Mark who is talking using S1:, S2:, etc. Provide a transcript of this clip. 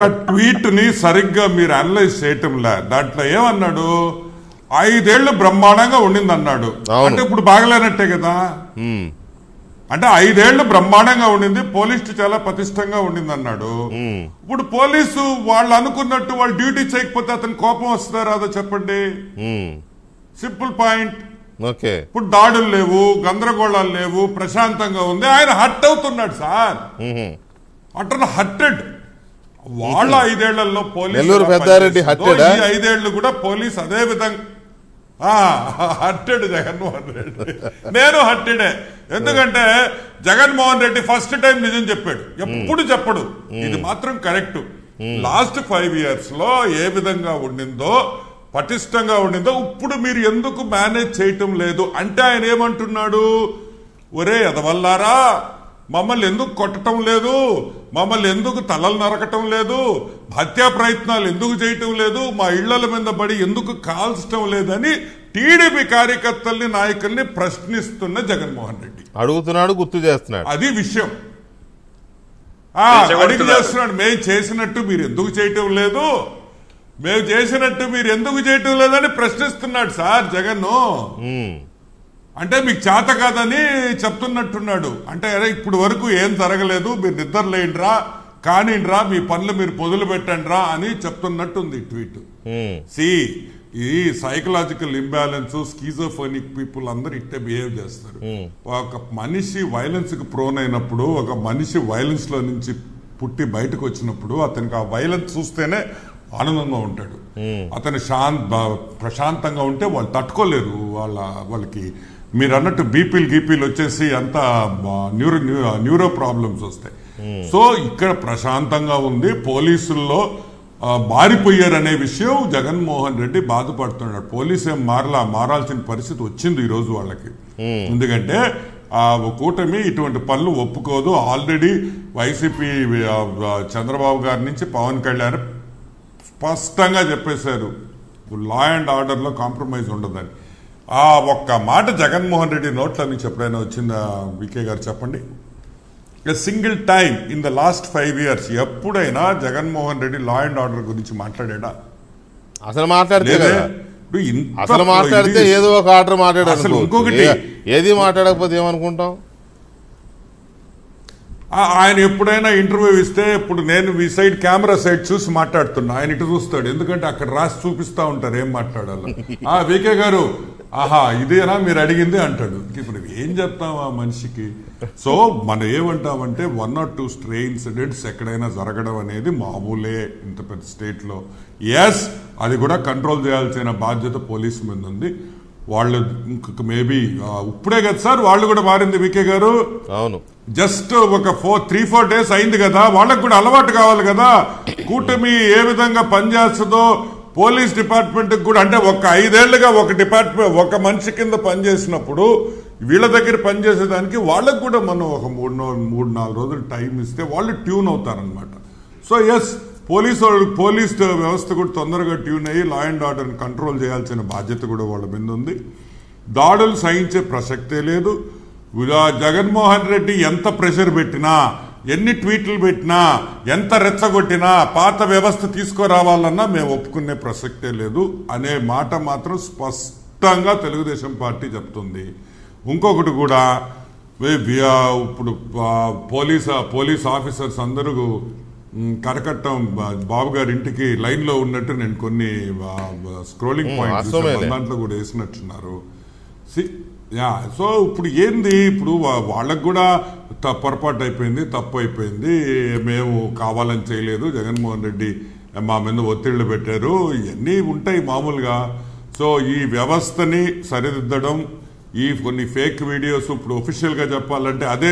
S1: Tweet ని సరిగ్గా మీరు అనలైజ్ చేయటంలే. దాంట్లో ఏమన్నాడు, 5 ఏళ్లు బ్రహ్మాండంగా ఉండింది అన్నాడు. అంటే ఇప్పుడు బాగలేనట్టే కదా. అంటే 5 ఏళ్లు బ్రహ్మాండంగా ఉండింది, పోలీసు చాలా పటిష్టంగా ఉండింది అన్నాడు. ఇప్పుడు పోలీసు వాళ్ళు అనుకున్నట్టు వాళ్ళు డ్యూటీ చేయకపోతే అతని కోపం వస్తుందా రాదో చెప్పండి. Simple point. ఇప్పుడు దాడులు లేవు, గందరగోళాలు లేవు, ప్రశాంతంగా ఉంది. ఆయన హట్ అవుతున్నాడు సార్. అతను హట్టెడ్. వాళ్ళ 5 ఏళ్లలో పోలీసు 5 ఏళ్లు కూడా పోలీస్ అదే విధంగా హట్టెడ్ జగన్మోహన్ రెడ్డి. నేను హట్టెడే. ఎందుకంటే జగన్మోహన్ రెడ్డి ఫస్ట్ టైం నిజం చెప్పాడు, ఎప్పుడు చెప్పడు. ఇది మాత్రం కరెక్ట్. లాస్ట్ 5 years లో ఏ విధంగా ఉండిందో, పటిష్టంగా ఉండిందో, ఇప్పుడు మీరు ఎందుకు మేనేజ్ చేయటం లేదు అంటే ఆయన ఏమంటున్నాడు, ఒరే ఎదవల్లారా, మమ్మల్ని ఎందుకు కొట్టడం లేదు, మమ్మల్ని ఎందుకు తలలు నరకటం లేదు, హత్యా ప్రయత్నాలు ఎందుకు చేయటం లేదు, మా ఇళ్ల మీద పడి ఎందుకు కాల్చడం లేదని టీడీపీ కార్యకర్తల్ని, నాయకుల్ని ప్రశ్నిస్తున్న జగన్మోహన్ రెడ్డి
S2: అడుగుతున్నాడు, గుర్తు చేస్తున్నాడు.
S1: అది విషయం. అడిగి చేస్తున్నాడు. మేము చేసినట్టు మీరు ఎందుకు చేయటం లేదు, మేము చేసినట్టు మీరు ఎందుకు చేయటం లేదని ప్రశ్నిస్తున్నాడు సార్ జగన్. అంటే మీకు చేత కాదని చెప్తున్నట్టున్నాడు. అంటే ఇప్పుడు వరకు ఏం జరగలేదు, మీరు నిద్రలేండ్రా, కానిండ్రా, మీ పనులు మీరు పొదులు పెట్టండిరా అని చెప్తున్నట్టుంది ట్వీట్. ఈ సైకలాజికల్ ఇంబ్యాలెన్స్, స్కీజోఫోనిక్ పీపుల్ అందరూ ఇట్టే బిహేవ్ చేస్తారు. ఒక మనిషి వైలెన్స్ కి ప్రోన్ అయినప్పుడు, ఒక మనిషి వైలెన్స్ లో నుంచి పుట్టి బయటకు వచ్చినప్పుడు అతనికి ఆ వైలెన్స్ చూస్తేనే ఆనందంగా ఉంటాడు. అతను ప్రశాంతంగా ఉంటే వాళ్ళు తట్టుకోలేరు. వాళ్ళకి మీరు అన్నట్టు బీపీలు వచ్చేసి అంతా న్యూరో ప్రాబ్లమ్స్ వస్తాయి. సో ఇక్కడ ప్రశాంతంగా ఉంది, పోలీసుల్లో మారిపోయారనే విషయం జగన్మోహన్ రెడ్డి బాధపడుతున్నాడు. పోలీసు ఏం మారాల్సిన పరిస్థితి వచ్చింది ఈ రోజు వాళ్ళకి. ఎందుకంటే ఆ కూటమి ఇటువంటి పనులు ఒప్పుకోదు. ఆల్రెడీ వైసీపీ చంద్రబాబు గారి నుంచి పవన్ కళ్యాణ్ స్పష్టంగా చెప్పేశారు, లా అండ్ ఆర్డర్ లో కాంప్రమైజ్ ఉండదని. ఆ ఒక్క మాట జగన్మోహన్ రెడ్డి నోట్ల నుంచి ఎప్పుడైనా వచ్చిందా వికే గారు చెప్పండి? Single time in the last 5 years ఎప్పుడైనా Jaganmohan Reddy law and order గురించి మాట్లాడా?
S2: అసలు మాట్లాడితే ఏదో ఒక ఆర్డర్ మాట్లాడారు. ఇంకొకటి ఏది మాట్లాడకపోతే ఏమనుకుంటాం?
S1: ఆయన ఎప్పుడైనా ఇంటర్వ్యూ ఇస్తే, ఇప్పుడు నేను ఈ సైడ్ కెమెరా సైడ్ చూసి మాట్లాడుతున్నా, ఆయన ఇటు చూస్తాడు. ఎందుకంటే అక్కడ రాసి చూపిస్తా ఉంటారు ఏం మాట్లాడాలో. వికే గారు ఆహా ఇదేనా మీరు అడిగింది అంటాడు. ఇప్పుడు ఏం చెప్తాం ఆ మనిషికి? సో మనం ఏమంటామంటే 1 or 2 stray incidents ఎక్కడైనా జరగడం అనేది మామూలే ఇంత పెద్ద స్టేట్ లో. ఎస్, అది కూడా కంట్రోల్ చేయాల్సిన బాధ్యత పోలీసు మీద ఉంది. వాళ్ళు ఇంకొక మేబీ ఇప్పుడే కదా సార్ వాళ్ళు కూడా మారింది వికే గారు.
S2: అవును,
S1: జస్ట్ ఒక 3-4 days అయింది కదా, వాళ్ళకు కూడా అలవాటు కావాలి కదా కూటమి ఏ విధంగా పనిచేస్తుందో. పోలీస్ డిపార్ట్మెంట్ కూడా అంటే ఒక 5 ఏళ్లుగా ఒక డిపార్ట్మెంట్ ఒక మనిషి కింద పనిచేసినప్పుడు వీళ్ళ దగ్గర పనిచేసేదానికి వాళ్ళకు కూడా మనం ఒక 3-4 రోజులు టైం ఇస్తే వాళ్ళు ట్యూన్ అవుతారనమాట. సో ఎస్, పోలీస్ వ్యవస్థ కూడా తొందరగా ట్యూన్ అయ్యి లా అండ్ ఆర్డర్ని కంట్రోల్ చేయాల్సిన బాధ్యత కూడా వాళ్ళ మీద ఉంది. దాడులు సహించే ప్రసక్తే లేదు. జగన్మోహన్ రెడ్డి ఎంత ప్రెషర్ పెట్టినా, ఎన్ని ట్వీట్లు పెట్టినా, ఎంత రెచ్చగొట్టినా, పాత వ్యవస్థ తీసుకురావాలన్నా మేము ఒప్పుకునే ప్రసక్తే లేదు అనే మాట మాత్రం స్పష్టంగా తెలుగుదేశం పార్టీ చెప్తుంది. ఇంకొకటి కూడా, ఇప్పుడు పోలీస్ ఆఫీసర్స్ అందరూ కరకట్టం బాబు గారి ఇంటికి లైన్ లో ఉన్నట్టు నేను కొన్ని స్క్రోలింగ్ పాయింట్స్ దాంట్లో కూడా వేసినట్టున్నారు. సో ఇప్పుడు ఏంది, ఇప్పుడు వాళ్ళకు కూడా పొరపాటు అయిపోయింది, తప్పు అయిపోయింది, మేము కావాలని చేయలేదు, జగన్మోహన్ రెడ్డి మా మీద ఒత్తిళ్లు పెట్టారు, ఇవన్నీ ఉంటాయి మామూలుగా. సో ఈ వ్యవస్థని సరిదిద్దడం, ఈ కొన్ని ఫేక్ వీడియోస్ ఇప్పుడు ఒఫిషియల్ గా చెప్పాలంటే అదే